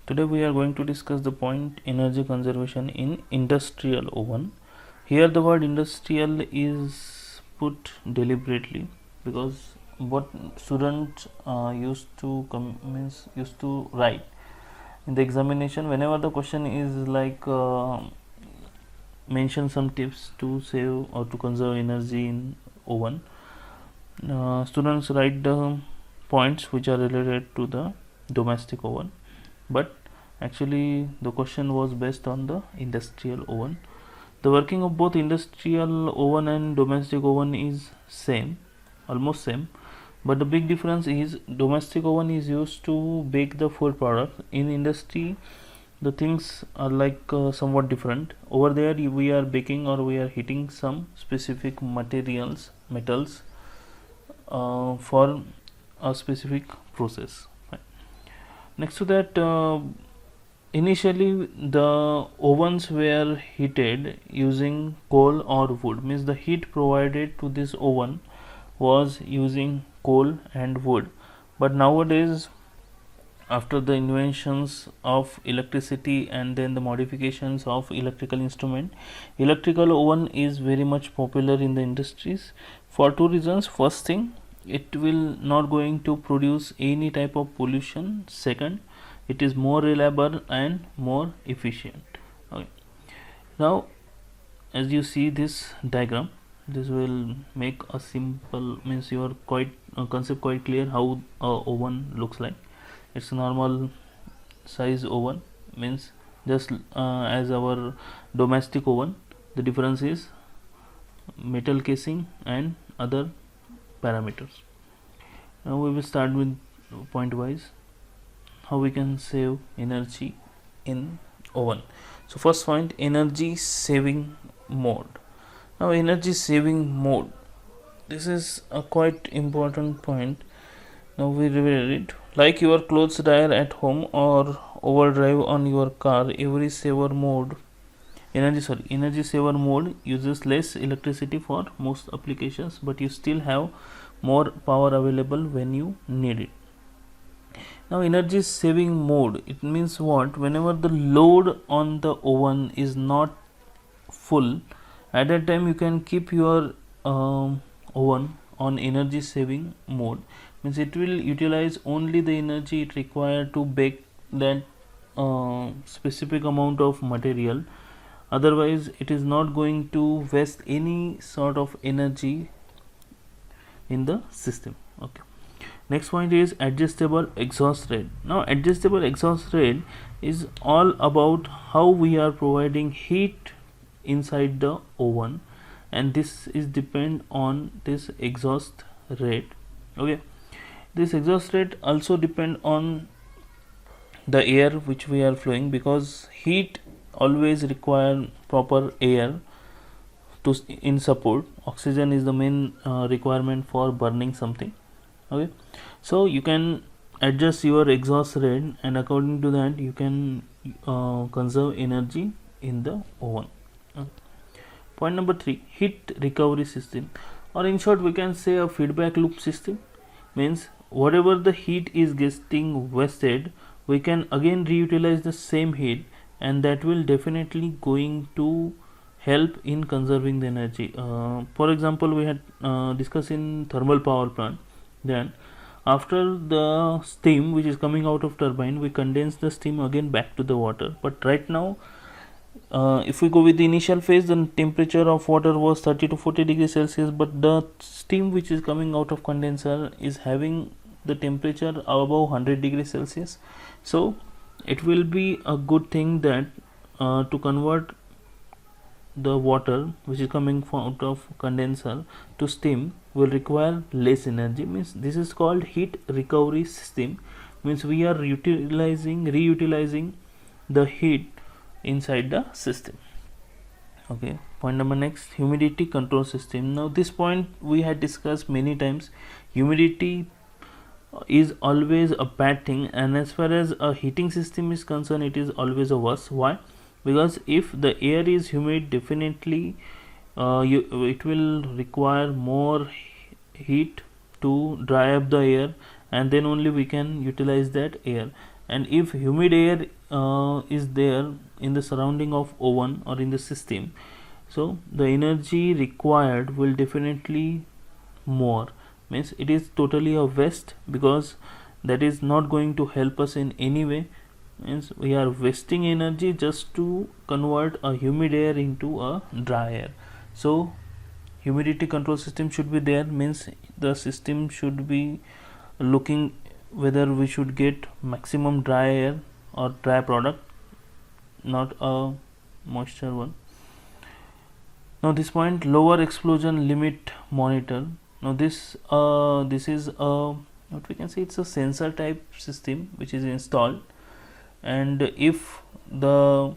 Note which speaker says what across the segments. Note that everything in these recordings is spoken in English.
Speaker 1: Today we are going to discuss the point energy conservation in industrial oven. Here the word industrial is put deliberately because what students used to write in the examination whenever the question is like mention some tips to save or to conserve energy in oven. Students write the points which are related to the domestic oven, but actually the question was based on the industrial oven. The working of both industrial oven and domestic oven is almost same, but the big difference is domestic oven is used to bake the food product. In industry the things are like somewhat different. Over there we are baking or we are heating some specific metals for a specific process. Next to that, initially the ovens were heated using coal or wood, means the heat provided to this oven was using coal and wood. But nowadays, after the inventions of electricity and then the modifications of electrical instrument, electrical oven is very much popular in the industries for two reasons. First thing, it will not going to produce any type of pollution. Second, it is more reliable and more efficient. Okay. Now as you see this diagram, this will make a simple, means your concept quite clear how a oven looks like. It's a normal size oven, means just as our domestic oven. The difference is metal casing and other parameters. Now we will start with point wise how we can save energy in oven. So first point, energy saving mode. Now energy saving mode, this is a quite important point. Now we read it. Like your clothes dryer at home or overdrive on your car, energy saver mode uses less electricity for most applications, but you still have more power available when you need it. Now energy saving mode, it means what? Whenever the load on the oven is not full, at that time you can keep your oven on energy saving mode, means it will utilize only the energy it required to bake that specific amount of material. Otherwise it is not going to waste any sort of energy in the system. Okay. Next point is adjustable exhaust rate. Now adjustable exhaust rate is all about how we are providing heat inside the oven, and this is depend on this exhaust rate. Okay, this exhaust rate also depend on the air which we are flowing, because heat always require proper air to in support. Oxygen is the main requirement for burning something. Okay, so you can adjust your exhaust rate, and according to that you can conserve energy in the oven. Point number 3, heat recovery system, or in short we can say a feedback loop system. Means whatever the heat is getting wasted, we can again reutilize the same heat, and that will definitely going to help in conserving the energy. For example, we had discussed in thermal power plant. Then after the steam which is coming out of turbine, we condense the steam again back to the water. But right now if we go with the initial phase, the temperature of water was 30 to 40 degrees Celsius, but the steam which is coming out of condenser is having the temperature above 100 degrees Celsius. So it will be a good thing that to convert the water which is coming out of condenser to steam will require less energy. Means this is called heat recovery system, means we are reutilizing the heat inside the system. Okay, point number next, humidity control system. Now this point we had discussed many times. Humidity is always a bad thing, and as far as a heating system is concerned, it is always a worse. Why? Because if the air is humid, definitely it will require more heat to dry up the air, and then only we can utilize that air. and if humid air is there in the surrounding of oven or in the system, so the energy required will definitely more, means it is totally a waste, because that is not going to help us in any way, means we are wasting energy just to convert a humid air into a dry air. So humidity control system should be there, means the system should be looking whether we should get maximum dry air or dry product, not a moisture one. Now this point, lower explosion limit monitor. Now this is a, what we can say, it's a sensor type system which is installed, and if the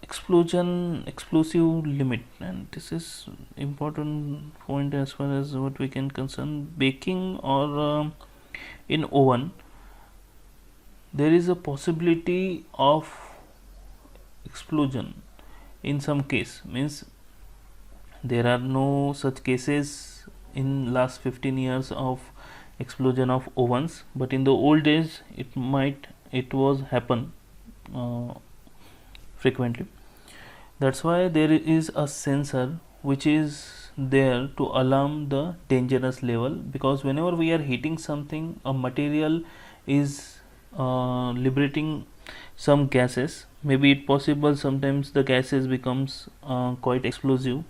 Speaker 1: explosive limit, and this is important point as far as what we can concern, baking or in oven, there is a possibility of explosion in some case, means there are no such cases in last 15 years of explosion of ovens, but in the old days it was happen frequently. That's why there is a sensor which is there to alarm the dangerous level, because whenever we are heating something, a material is liberating some gases, maybe it possible sometimes the gases becomes quite explosive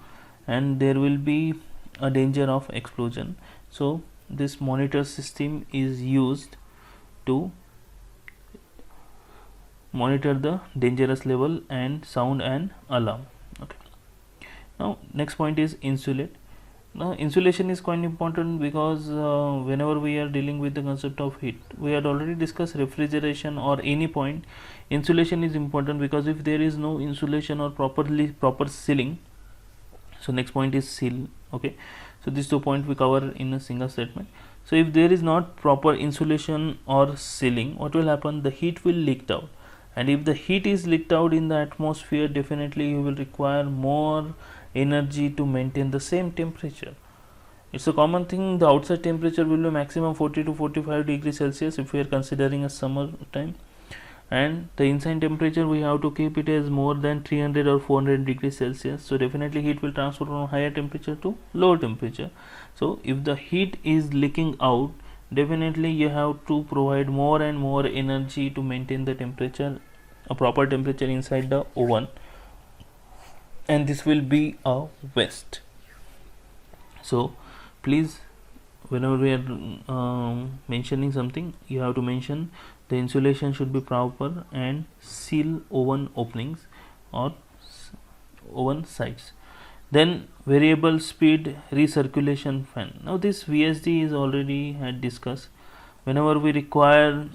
Speaker 1: and there will be a danger of explosion. So this monitor system is used to monitor the dangerous level and sound and alarm. Okay, now next point is insulate. Now insulation is quite important, because whenever we are dealing with the concept of heat, we had already discussed refrigeration or any point, insulation is important, because if there is no insulation or proper sealing, so next point is seal. Okay, so these 2 points we cover in a single statement. So if there is not proper insulation or sealing, what will happen? The heat will leak out, and if the heat is leaked out in the atmosphere, definitely you will require more energy to maintain the same temperature. It's a common thing, the outside temperature will be maximum 40 to 45 degrees Celsius if we are considering a summer time, and the inside temperature we have to keep it as more than 300 or 400 degrees Celsius. So definitely heat will transfer from higher temperature to lower temperature. So if the heat is leaking out, definitely you have to provide more and more energy to maintain the temperature, a proper temperature inside the oven, and this will be a waste. So please, whenever we are mentioning something, you have to mention the insulation should be proper and seal oven openings or oven sides. Then variable speed recirculation fan. Now this VSD is already had discussed. Whenever we require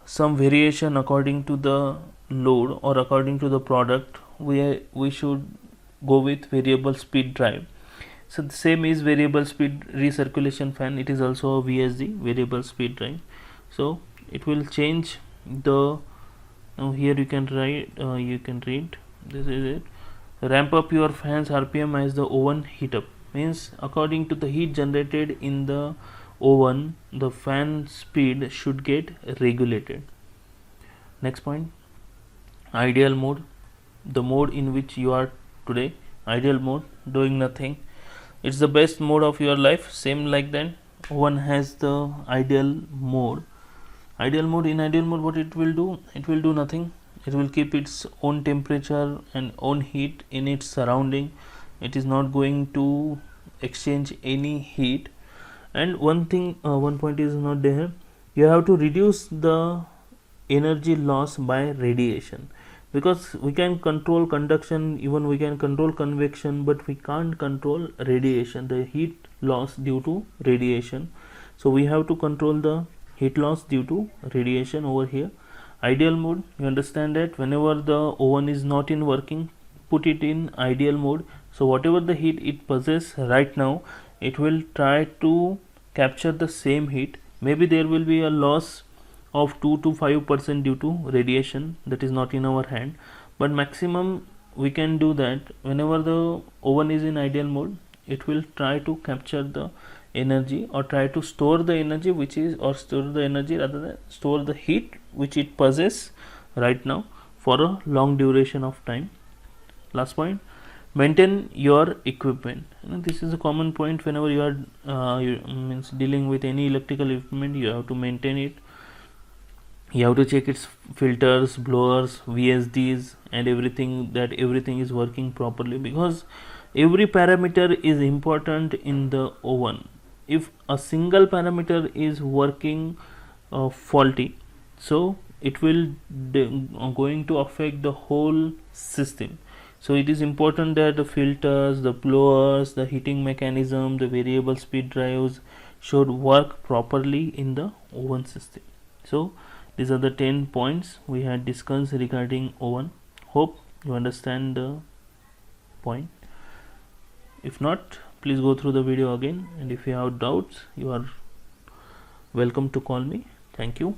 Speaker 1: some variation according to the load or according to the product, we should go with variable speed drive. So the same is variable speed recirculation fan. It is also a VSD, variable speed drive. So it will change the, now here you can write, you can read, this is it. Ramp up your fans RPM as the oven heat up, means according to the heat generated in the oven, the fan speed should get regulated. Next point, ideal mode, the mode in which you are today. Ideal mode, doing nothing, it's the best mode of your life. Same like that, one has the ideal mode. Ideal mode, in ideal mode what it will do? It will do nothing. It will keep its own temperature and own heat in its surrounding. It is not going to exchange any heat. And one thing, one point is not there, you have to reduce the energy loss by radiation, because we can control conduction, even we can control convection, but we can't control radiation, the heat loss due to radiation. So we have to control the heat loss due to radiation over here. Ideal mode, you understand that whenever the oven is not in working, put it in ideal mode. So whatever the heat it possesses right now, it will try to capture the same heat. Maybe there will be a loss of 2 to 5% due to radiation, that is not in our hand, but maximum we can do that. Whenever the oven is in ideal mode, it will try to capture the energy, or try to store the energy which is, or store the energy rather than store the heat which it possesses right now for a long duration of time. Last point, maintain your equipment. This is a common point whenever you are dealing with any electrical equipment. You have to maintain it. You have to check its filters, blowers, VSDs, and everything, that everything is working properly, because every parameter is important in the oven. If a single parameter is working faulty, so it will going to affect the whole system. So it is important that the filters, the blowers, the heating mechanism, the variable speed drives should work properly in the oven system. So these are the 10 points we had discussed regarding oven. Hope you understand the point. If not, please go through the video again, and if you have doubts, you are welcome to call me. Thank you.